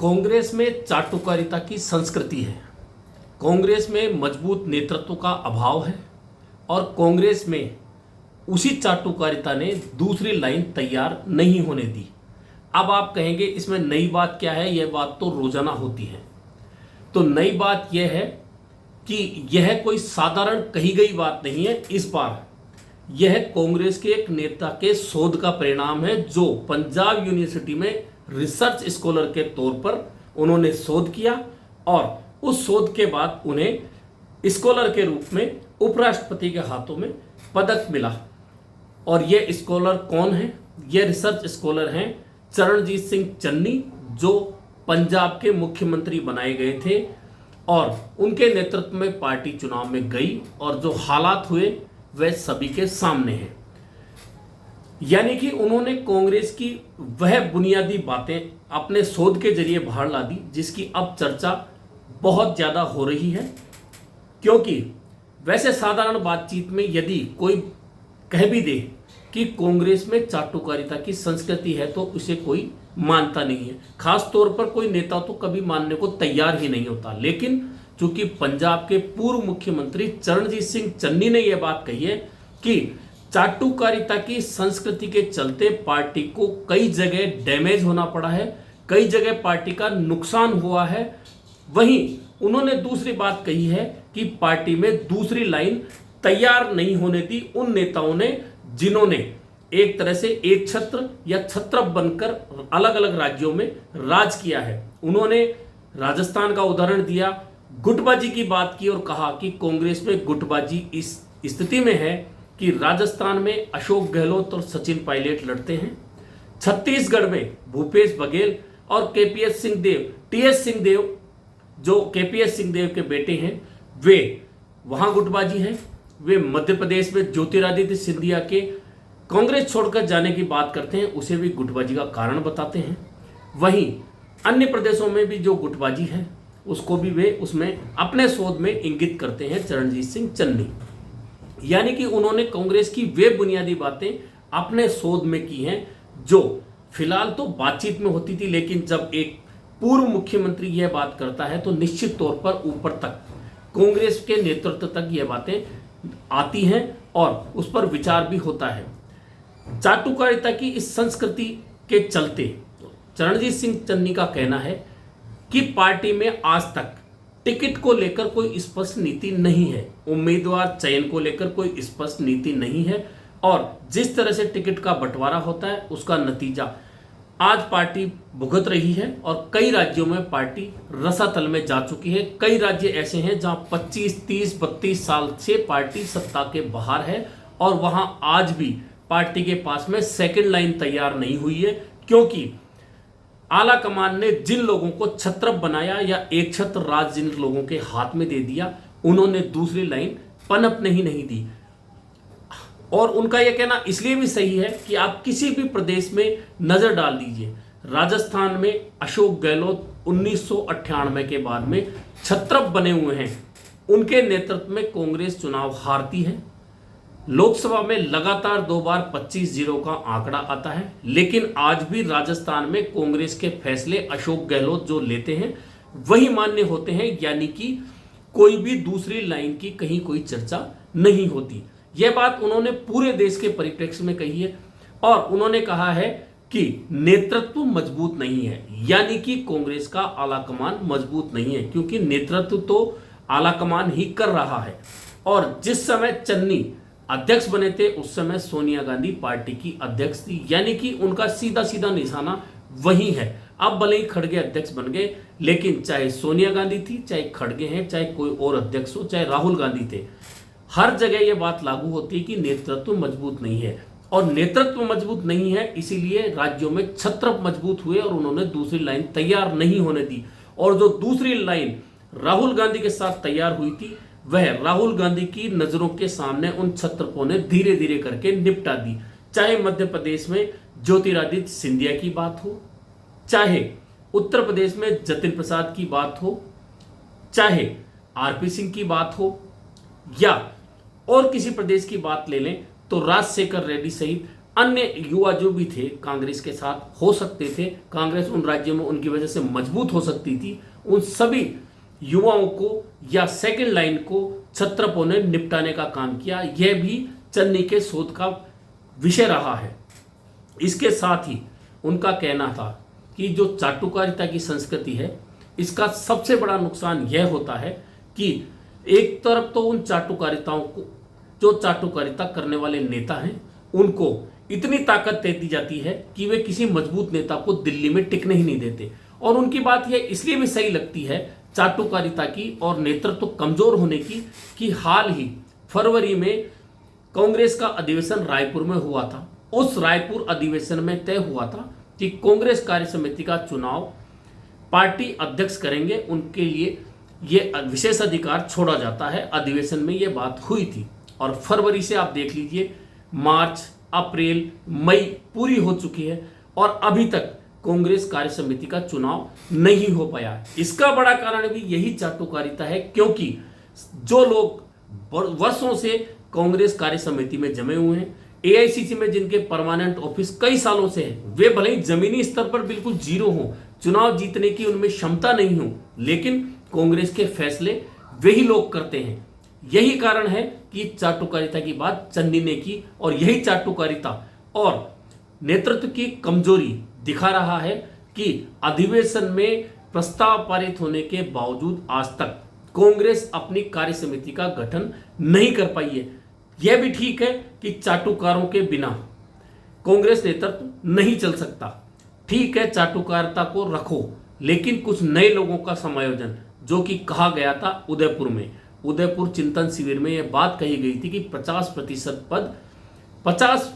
कांग्रेस में चाटुकारिता की संस्कृति है। कांग्रेस में मजबूत नेतृत्व का अभाव है और कांग्रेस में उसी चाटुकारिता ने दूसरी लाइन तैयार नहीं होने दी। अब आप कहेंगे इसमें नई बात क्या है? यह बात तो रोजाना होती है। तो नई बात यह है कि यह कोई साधारण कही गई बात नहीं है। इस बार यह कांग्रेस के एक नेता के शोध का परिणाम है, जो पंजाब यूनिवर्सिटी में रिसर्च स्कॉलर के तौर पर उन्होंने शोध किया और उस शोध के बाद उन्हें स्कॉलर के रूप में उपराष्ट्रपति के हाथों में पदक मिला। और यह स्कॉलर कौन है? यह रिसर्च स्कॉलर हैं चरणजीत सिंह चन्नी, जो पंजाब के मुख्यमंत्री बनाए गए थे और उनके नेतृत्व में पार्टी चुनाव में गई और जो हालात हुए वह सभी के सामने हैं। यानी कि उन्होंने कांग्रेस की वह बुनियादी बातें अपने शोध के जरिए बाहर ला दी, जिसकी अब चर्चा बहुत ज्यादा हो रही है। क्योंकि वैसे साधारण बातचीत में यदि कोई कह भी दे कि कांग्रेस में चाटुकारिता की संस्कृति है तो उसे कोई मानता नहीं है। खास तौर पर कोई नेता तो कभी मानने को तैयार ही नहीं होता। लेकिन चूंकि पंजाब के पूर्व मुख्यमंत्री चरणजीत सिंह चन्नी ने यह बात कही है कि चाटुकारिता की संस्कृति के चलते पार्टी को कई जगह डैमेज होना पड़ा है, कई जगह पार्टी का नुकसान हुआ है। वहीं उन्होंने दूसरी बात कही है कि पार्टी में दूसरी लाइन तैयार नहीं होने दी उन नेताओं ने जिन्होंने एक तरह से एक छत्र या छत्रप बनकर अलग अलग राज्यों में राज किया है। उन्होंने राजस्थान का उदाहरण दिया, गुटबाजी की बात की और कहा कि कांग्रेस में गुटबाजी इस स्थिति में है कि राजस्थान में अशोक गहलोत और सचिन पायलट लड़ते हैं, छत्तीसगढ़ में भूपेश बघेल और केपीएस सिंहदेव, टीएस सिंहदेव जो केपीएस सिंहदेव के बेटे हैं, वे वहां गुटबाजी है। वे मध्य प्रदेश में ज्योतिरादित्य सिंधिया के कांग्रेस छोड़कर जाने की बात करते हैं, उसे भी गुटबाजी का कारण बताते हैं। वहीं अन्य प्रदेशों में भी जो गुटबाजी है उसको भी वे उसमें अपने शोध में इंगित करते हैं चरणजीत सिंह चन्नी। यानी कि उन्होंने कांग्रेस की वे बुनियादी बातें अपने शोध में की हैं जो फिलहाल तो बातचीत में होती थी, लेकिन जब एक पूर्व मुख्यमंत्री यह बात करता है तो निश्चित तौर पर ऊपर तक कांग्रेस के नेतृत्व तक यह बातें आती हैं और उस पर विचार भी होता है। चाटुकारिता की इस संस्कृति के चलते चरणजीत सिंह चन्नी का कहना है कि पार्टी में आज तक टिकट को लेकर कोई स्पष्ट नीति नहीं है, उम्मीदवार चयन को लेकर कोई स्पष्ट नीति नहीं है और जिस तरह से टिकट का बंटवारा होता है उसका नतीजा आज पार्टी भुगत रही है और कई राज्यों में पार्टी रसातल में जा चुकी है। कई राज्य ऐसे हैं जहां 25, 30, 32 साल से पार्टी सत्ता के बाहर है और वहां आज भी पार्टी के पास में सेकंड लाइन तैयार नहीं हुई है, क्योंकि आला कमान ने जिन लोगों को छत्रप बनाया या एक छत्र राज जिन लोगों के हाथ में दे दिया, उन्होंने दूसरी लाइन पनपने ही नहीं दी। और उनका यह कहना इसलिए भी सही है कि आप किसी भी प्रदेश में नजर डाल दीजिए। राजस्थान में अशोक गहलोत 1998 के बाद में छत्रप बने हुए हैं, उनके नेतृत्व में कांग्रेस चुनाव हारती है। लोकसभा में लगातार 2 बार 25-0 का आंकड़ा आता है, लेकिन आज भी राजस्थान में कांग्रेस के फैसले अशोक गहलोत जो लेते हैं वही मान्य होते हैं। यानी कि कोई भी दूसरी लाइन की कहीं कोई चर्चा नहीं होती। यह बात उन्होंने पूरे देश के परिप्रेक्ष्य में कही है और उन्होंने कहा है कि नेतृत्व मजबूत नहीं है, यानी कि कांग्रेस का आलाकमान मजबूत नहीं है, क्योंकि नेतृत्व तो आलाकमान ही कर रहा है। और जिस समय चन्नी अध्यक्ष बने थे उस समय सोनिया गांधी पार्टी की अध्यक्ष थी, यानी कि उनका सीधा सीधा निशाना वही है। अब भले ही खड़गे अध्यक्ष बन गए, लेकिन चाहे सोनिया गांधी थी, चाहे खड़गे हैं, चाहे कोई और अध्यक्ष हो, चाहे राहुल गांधी थे, हर जगह यह बात लागू होती है कि नेतृत्व मजबूत नहीं है। और नेतृत्व मजबूत नहीं है इसीलिए राज्यों में छत्रप मजबूत हुए और उन्होंने दूसरी लाइन तैयार नहीं होने दी। और जो दूसरी लाइन राहुल गांधी के साथ तैयार हुई थी वह राहुल गांधी की नजरों के सामने उन छत्रपों ने धीरे धीरे करके निपटा दी। चाहे मध्य प्रदेश में ज्योतिरादित्य सिंधिया की बात हो, चाहे उत्तर प्रदेश में जतिन प्रसाद की बात हो, चाहे आरपी सिंह की बात हो, या और किसी प्रदेश की बात ले लें तो राजशेखर रेड्डी सहित अन्य युवा जो भी थे कांग्रेस के साथ हो सकते थे, कांग्रेस उन राज्यों में उनकी वजह से मजबूत हो सकती थी, उन सभी युवाओं को या सेकंड लाइन को छत्रपों ने निपटाने का काम किया। यह भी चन्नी के शोध का विषय रहा है। इसके साथ ही उनका कहना था कि जो चाटुकारिता की संस्कृति है, इसका सबसे बड़ा नुकसान यह होता है कि एक तरफ तो उन चाटुकारिताओं को, जो चाटुकारिता करने वाले नेता हैं, उनको इतनी ताकत दे दी जाती है कि वे किसी मजबूत नेता को दिल्ली में टिकने ही नहीं देते। और उनकी बात यह इसलिए भी सही लगती है चाटुकारिता की और नेतृत्व कमजोर होने की कि हाल ही फरवरी में कांग्रेस का अधिवेशन रायपुर में हुआ था। उस रायपुर अधिवेशन में तय हुआ था कि कांग्रेस कार्य समिति का चुनाव पार्टी अध्यक्ष करेंगे, उनके लिए ये विशेष अधिकार छोड़ा जाता है। अधिवेशन में ये बात हुई थी और फरवरी से आप देख लीजिए, मार्च, अप्रैल, मई पूरी हो चुकी है और अभी तक कांग्रेस कार्य समिति का चुनाव नहीं हो पाया है। इसका बड़ा कारण भी यही चाटुकारिता है, क्योंकि जो लोग वर्षों से कांग्रेस कार्य समिति में जमे हुए हैं, एआईसीसी में जिनके परमानेंट ऑफिस कई सालों से है, वे भले ही जमीनी स्तर पर बिल्कुल जीरो हो, चुनाव जीतने की उनमें क्षमता नहीं हो, लेकिन कांग्रेस के फैसले वही लोग करते हैं। यही कारण है कि चाटुकारिता की बात चन्नी ने की और यही चाटुकारिता और नेतृत्व की कमजोरी दिखा रहा है कि अधिवेशन में प्रस्ताव पारित होने के बावजूद आज तक कांग्रेस अपनी कार्य समिति का गठन नहीं कर पाई है। यह भी ठीक है कि चाटुकारों के बिना कांग्रेस नेतृत्व नहीं चल सकता। ठीक है, चाटुकारिता को रखो, लेकिन कुछ नए लोगों का समायोजन, जो कि कहा गया था उदयपुर में, उदयपुर चिंतन शिविर में यह बात कही गई थी कि 50% पद 50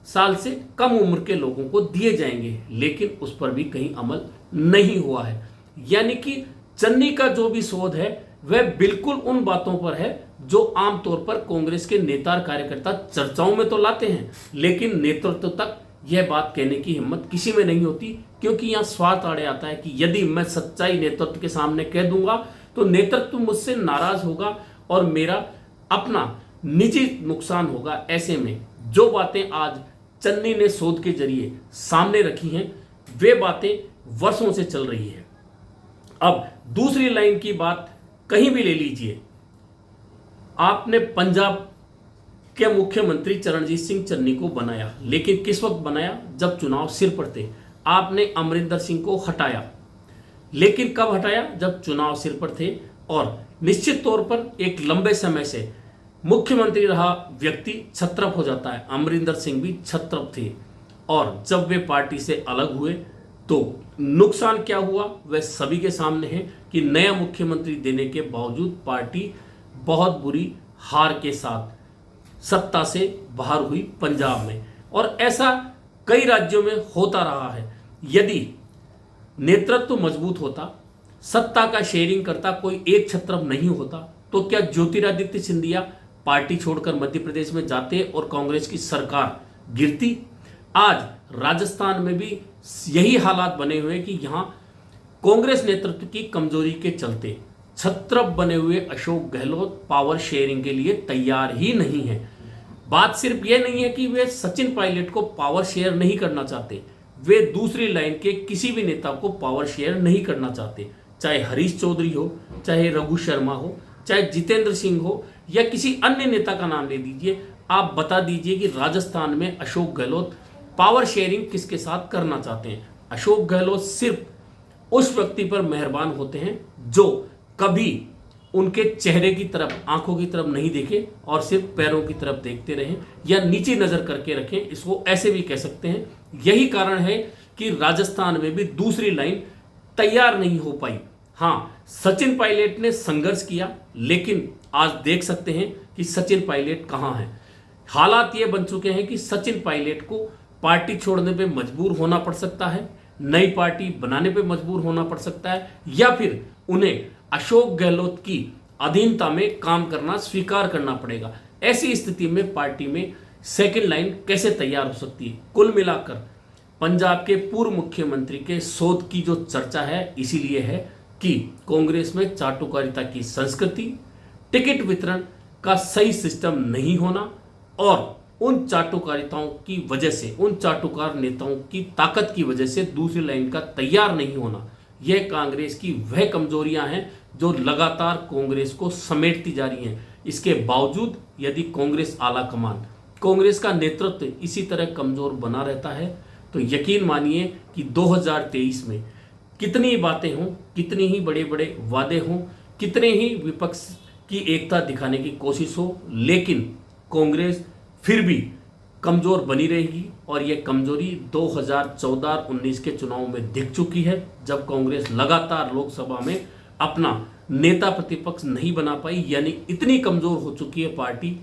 साल से कम उम्र के लोगों को दिए जाएंगे, लेकिन उस पर भी कहीं अमल नहीं हुआ है। यानी कि चन्नी का जो भी शोध है वह बिल्कुल उन बातों पर है जो आमतौर पर कांग्रेस के नेता और कार्यकर्ता चर्चाओं में तो लाते हैं, लेकिन नेतृत्व तक यह बात कहने की हिम्मत किसी में नहीं होती, क्योंकि यहां स्वार्थ आड़े आता है कि यदि मैं सच्चाई नेतृत्व के सामने कह दूंगा तो नेतृत्व मुझसे नाराज होगा और मेरा अपना निजी नुकसान होगा। ऐसे में जो बातें आज चन्नी ने शोध के जरिए सामने रखी हैं, वे बातें वर्षों से चल रही है। अब दूसरी लाइन की बात कहीं भी ले लीजिए, आपने पंजाब के मुख्यमंत्री चरणजीत सिंह चन्नी को बनाया, लेकिन किस वक्त बनाया? जब चुनाव सिर पर थे। आपने अमरिंदर सिंह को हटाया, लेकिन कब हटाया? जब चुनाव सिर पर थे। और निश्चित तौर पर एक लंबे समय से मुख्यमंत्री रहा व्यक्ति छत्रप हो जाता है। अमरिंदर सिंह भी छत्रप थे और जब वे पार्टी से अलग हुए तो नुकसान क्या हुआ वह सभी के सामने है कि नया मुख्यमंत्री देने के बावजूद पार्टी बहुत बुरी हार के साथ सत्ता से बाहर हुई पंजाब में। और ऐसा कई राज्यों में होता रहा है। यदि नेतृत्व मजबूत होता, सत्ता का शेयरिंग करता, कोई एक छत्रप नहीं होता, तो क्या ज्योतिरादित्य सिंधिया पार्टी छोड़कर मध्य प्रदेश में जाते और कांग्रेस की सरकार गिरती? आज राजस्थान में भी यही हालात बने हुए हैं कि यहां कांग्रेस नेतृत्व की कमजोरी के चलते छत्रप बने हुए अशोक गहलोत पावर शेयरिंग के लिए तैयार ही नहीं है। बात सिर्फ यह नहीं है कि वे सचिन पायलट को पावर शेयर नहीं करना चाहते, वे दूसरी लाइन के किसी भी नेता को पावर शेयर नहीं करना चाहते, चाहे हरीश चौधरी हो, चाहे रघु शर्मा हो, चाहे जितेंद्र सिंह हो या किसी अन्य नेता का नाम ले दीजिए। आप बता दीजिए कि राजस्थान में अशोक गहलोत पावर शेयरिंग किसके साथ करना चाहते हैं। अशोक गहलोत सिर्फ उस व्यक्ति पर मेहरबान होते हैं जो कभी उनके चेहरे की तरफ, आंखों की तरफ नहीं देखे और सिर्फ पैरों की तरफ देखते रहें या नीचे नजर करके रखें, इसको ऐसे भी कह सकते हैं। यही कारण है कि राजस्थान में भी दूसरी लाइन तैयार नहीं हो पाई। हाँ, सचिन पायलट ने संघर्ष किया, लेकिन आज देख सकते हैं कि सचिन पायलट कहां है। हालात ये बन चुके हैं कि सचिन पायलट को पार्टी छोड़ने पे मजबूर होना पड़ सकता है, नई पार्टी बनाने पे मजबूर होना पड़ सकता है, या फिर उन्हें अशोक गहलोत की अधीनता में काम करना स्वीकार करना पड़ेगा। ऐसी स्थिति में पार्टी में सेकंड लाइन कैसे तैयार हो सकती है? कुल मिलाकर पंजाब के पूर्व मुख्यमंत्री के शोध की जो चर्चा है इसीलिए है कि कांग्रेस में चाटुकारिता की संस्कृति, टिकट वितरण का सही सिस्टम नहीं होना और उन चाटुकारिताओं की वजह से, उन चाटुकार नेताओं की ताकत की वजह से दूसरी लाइन का तैयार नहीं होना, यह कांग्रेस की वह कमजोरियां हैं जो लगातार कांग्रेस को समेटती जा रही हैं। इसके बावजूद यदि कांग्रेस आला कमान, कांग्रेस का नेतृत्व इसी तरह कमजोर बना रहता है तो यकीन मानिए कि 2023 में कितनी बातें हों, कितनी ही बड़े बड़े वादे हों, कितने ही विपक्ष की एकता दिखाने की कोशिश हो, लेकिन कांग्रेस फिर भी कमजोर बनी रहेगी। और यह कमजोरी 2014 और 19 के चुनाव में दिख चुकी है, जब कांग्रेस लगातार लोकसभा में अपना नेता प्रतिपक्ष नहीं बना पाई, यानी इतनी कमजोर हो चुकी है पार्टी।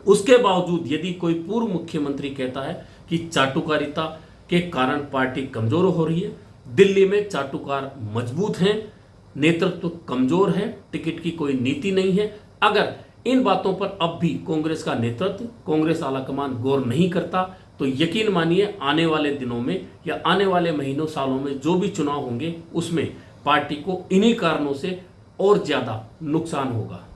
उसके बावजूद यदि कोई पूर्व मुख्यमंत्री कहता है कि चाटुकारिता के कारण पार्टी कमजोर हो रही है, दिल्ली में चाटुकार मजबूत हैं, नेतृत्व कमजोर है, टिकट की कोई नीति नहीं है, अगर इन बातों पर अब भी कांग्रेस का नेतृत्व, कांग्रेस आलाकमान गौर नहीं करता तो यकीन मानिए आने वाले दिनों में या आने वाले महीनों सालों में जो भी चुनाव होंगे उसमें पार्टी को इन्हीं कारणों से और ज्यादा नुकसान होगा।